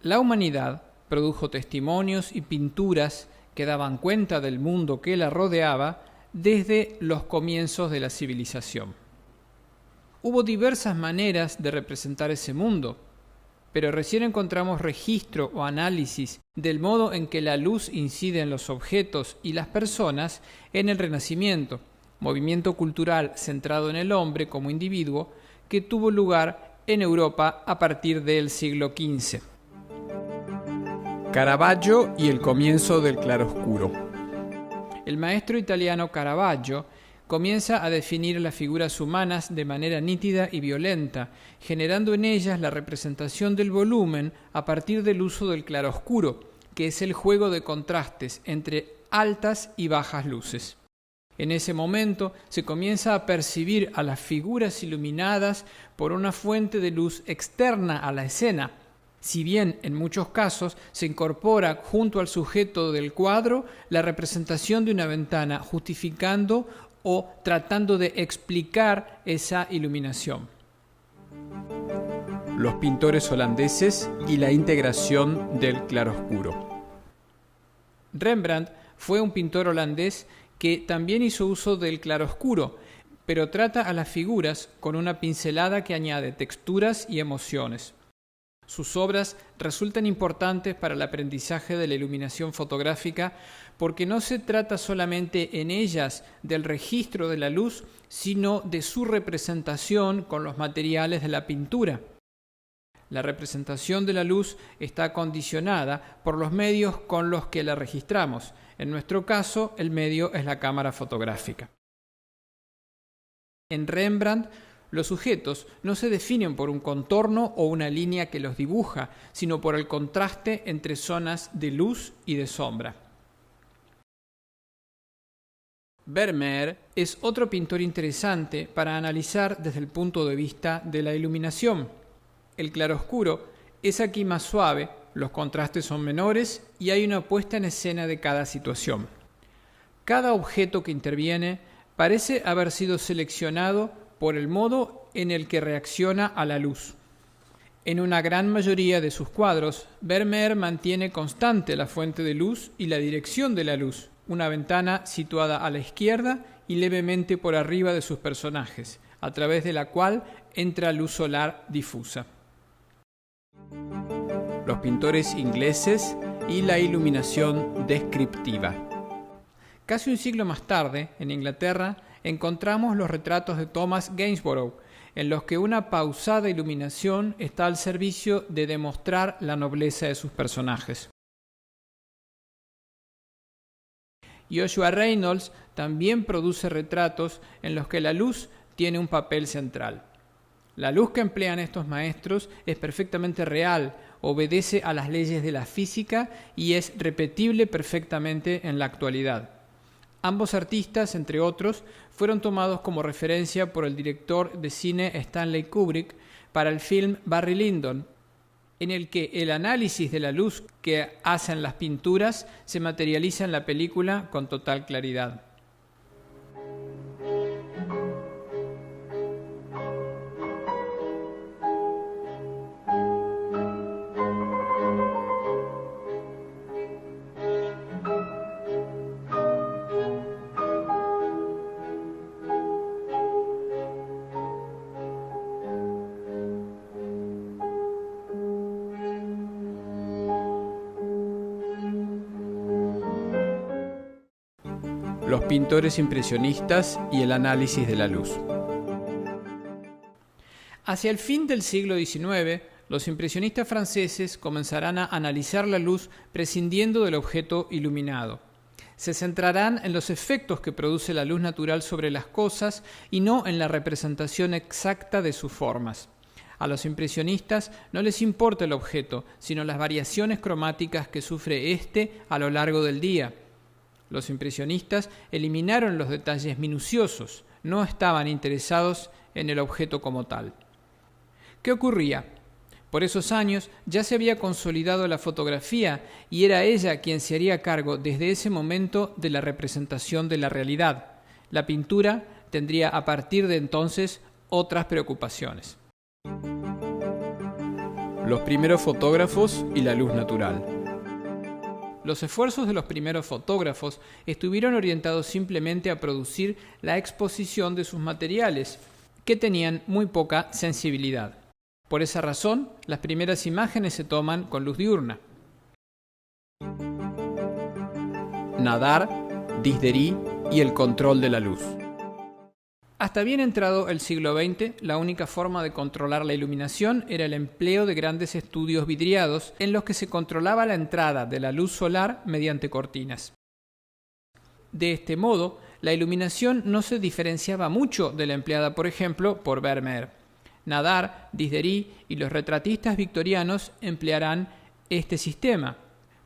La humanidad produjo testimonios y pinturas que daban cuenta del mundo que la rodeaba desde los comienzos de la civilización. Hubo diversas maneras de representar ese mundo, pero recién encontramos registro o análisis del modo en que la luz incide en los objetos y las personas en el Renacimiento, movimiento cultural centrado en el hombre como individuo que tuvo lugar en Europa a partir del siglo XV. Caravaggio y el comienzo del claroscuro. El maestro italiano Caravaggio comienza a definir las figuras humanas de manera nítida y violenta, generando en ellas la representación del volumen a partir del uso del claroscuro, que es el juego de contrastes entre altas y bajas luces. En ese momento se comienza a percibir a las figuras iluminadas por una fuente de luz externa a la escena, si bien en muchos casos se incorpora junto al sujeto del cuadro la representación de una ventana, justificando o tratando de explicar esa iluminación. Los pintores holandeses y la integración del claroscuro. Rembrandt fue un pintor holandés que también hizo uso del claroscuro, pero trata a las figuras con una pincelada que añade texturas y emociones. Sus obras resultan importantes para el aprendizaje de la iluminación fotográfica porque no se trata solamente en ellas del registro de la luz, sino de su representación con los materiales de la pintura. La representación de la luz está condicionada por los medios con los que la registramos. En nuestro caso, el medio es la cámara fotográfica. En Rembrandt, los sujetos no se definen por un contorno o una línea que los dibuja, sino por el contraste entre zonas de luz y de sombra. Vermeer es otro pintor interesante para analizar desde el punto de vista de la iluminación. El claroscuro es aquí más suave, los contrastes son menores y hay una puesta en escena de cada situación. Cada objeto que interviene parece haber sido seleccionado por el modo en el que reacciona a la luz. En una gran mayoría de sus cuadros, Vermeer mantiene constante la fuente de luz y la dirección de la luz, una ventana situada a la izquierda y levemente por arriba de sus personajes, a través de la cual entra luz solar difusa. Los pintores ingleses y la iluminación descriptiva. Casi un siglo más tarde, en Inglaterra, encontramos los retratos de Thomas Gainsborough, en los que una pausada iluminación está al servicio de demostrar la nobleza de sus personajes. Joshua Reynolds también produce retratos en los que la luz tiene un papel central. La luz que emplean estos maestros es perfectamente real, obedece a las leyes de la física y es repetible perfectamente en la actualidad. Ambos artistas, entre otros, fueron tomados como referencia por el director de cine Stanley Kubrick para el film Barry Lyndon, en el que el análisis de la luz que hacen las pinturas se materializa en la película con total claridad. Los pintores impresionistas y el análisis de la luz. Hacia el fin del siglo XIX, los impresionistas franceses comenzarán a analizar la luz prescindiendo del objeto iluminado. Se centrarán en los efectos que produce la luz natural sobre las cosas y no en la representación exacta de sus formas. A los impresionistas no les importa el objeto, sino las variaciones cromáticas que sufre éste a lo largo del día. Los impresionistas eliminaron los detalles minuciosos, no estaban interesados en el objeto como tal. ¿Qué ocurría? Por esos años ya se había consolidado la fotografía y era ella quien se haría cargo desde ese momento de la representación de la realidad. La pintura tendría a partir de entonces otras preocupaciones. Los primeros fotógrafos y la luz natural. Los esfuerzos de los primeros fotógrafos estuvieron orientados simplemente a producir la exposición de sus materiales, que tenían muy poca sensibilidad. Por esa razón, las primeras imágenes se toman con luz diurna. Nadar, Disdéry y el control de la luz. Hasta bien entrado el siglo XX, la única forma de controlar la iluminación era el empleo de grandes estudios vidriados en los que se controlaba la entrada de la luz solar mediante cortinas. De este modo, la iluminación no se diferenciaba mucho de la empleada, por ejemplo, por Vermeer. Nadar, Disdéry y los retratistas victorianos emplearán este sistema.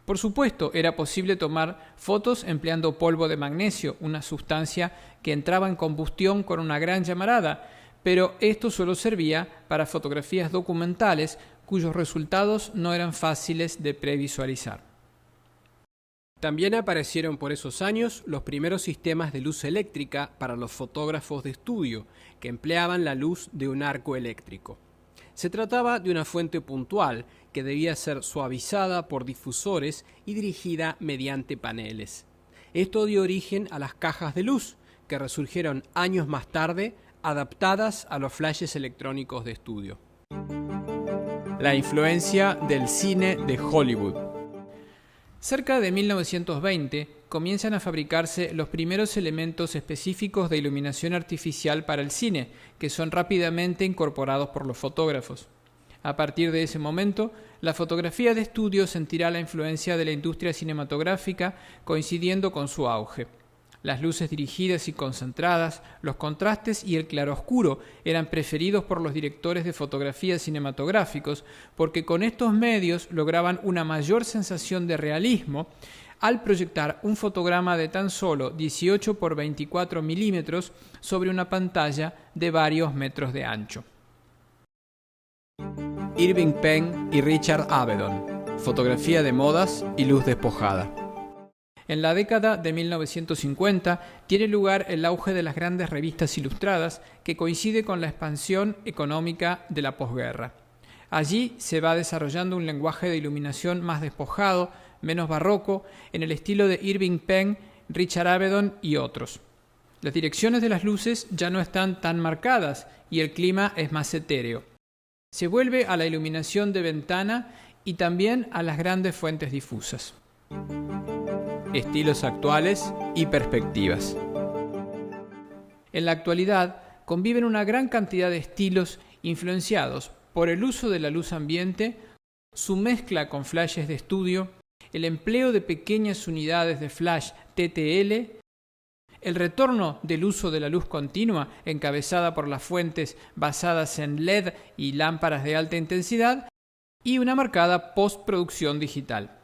Por supuesto, era posible tomar fotos empleando polvo de magnesio, una sustancia que entraba en combustión con una gran llamarada, pero esto solo servía para fotografías documentales cuyos resultados no eran fáciles de previsualizar. También aparecieron por esos años los primeros sistemas de luz eléctrica para los fotógrafos de estudio, que empleaban la luz de un arco eléctrico. Se trataba de una fuente puntual que debía ser suavizada por difusores y dirigida mediante paneles. Esto dio origen a las cajas de luz, que resurgieron años más tarde, adaptadas a los flashes electrónicos de estudio. La influencia del cine de Hollywood. Cerca de 1920 comienzan a fabricarse los primeros elementos específicos de iluminación artificial para el cine, que son rápidamente incorporados por los fotógrafos. A partir de ese momento, la fotografía de estudio sentirá la influencia de la industria cinematográfica coincidiendo con su auge. Las luces dirigidas y concentradas, los contrastes y el claroscuro eran preferidos por los directores de fotografía cinematográficos porque con estos medios lograban una mayor sensación de realismo al proyectar un fotograma de tan solo 18 por 24 milímetros sobre una pantalla de varios metros de ancho. Irving Penn y Richard Avedon. Fotografía de modas y luz despojada. En la década de 1950 tiene lugar el auge de las grandes revistas ilustradas que coincide con la expansión económica de la posguerra. Allí se va desarrollando un lenguaje de iluminación más despojado, menos barroco, en el estilo de Irving Penn, Richard Avedon y otros. Las direcciones de las luces ya no están tan marcadas y el clima es más etéreo. Se vuelve a la iluminación de ventana y también a las grandes fuentes difusas. Estilos actuales y perspectivas. En la actualidad conviven una gran cantidad de estilos influenciados por el uso de la luz ambiente, su mezcla con flashes de estudio, el empleo de pequeñas unidades de flash TTL, el retorno del uso de la luz continua encabezada por las fuentes basadas en LED y lámparas de alta intensidad y una marcada postproducción digital.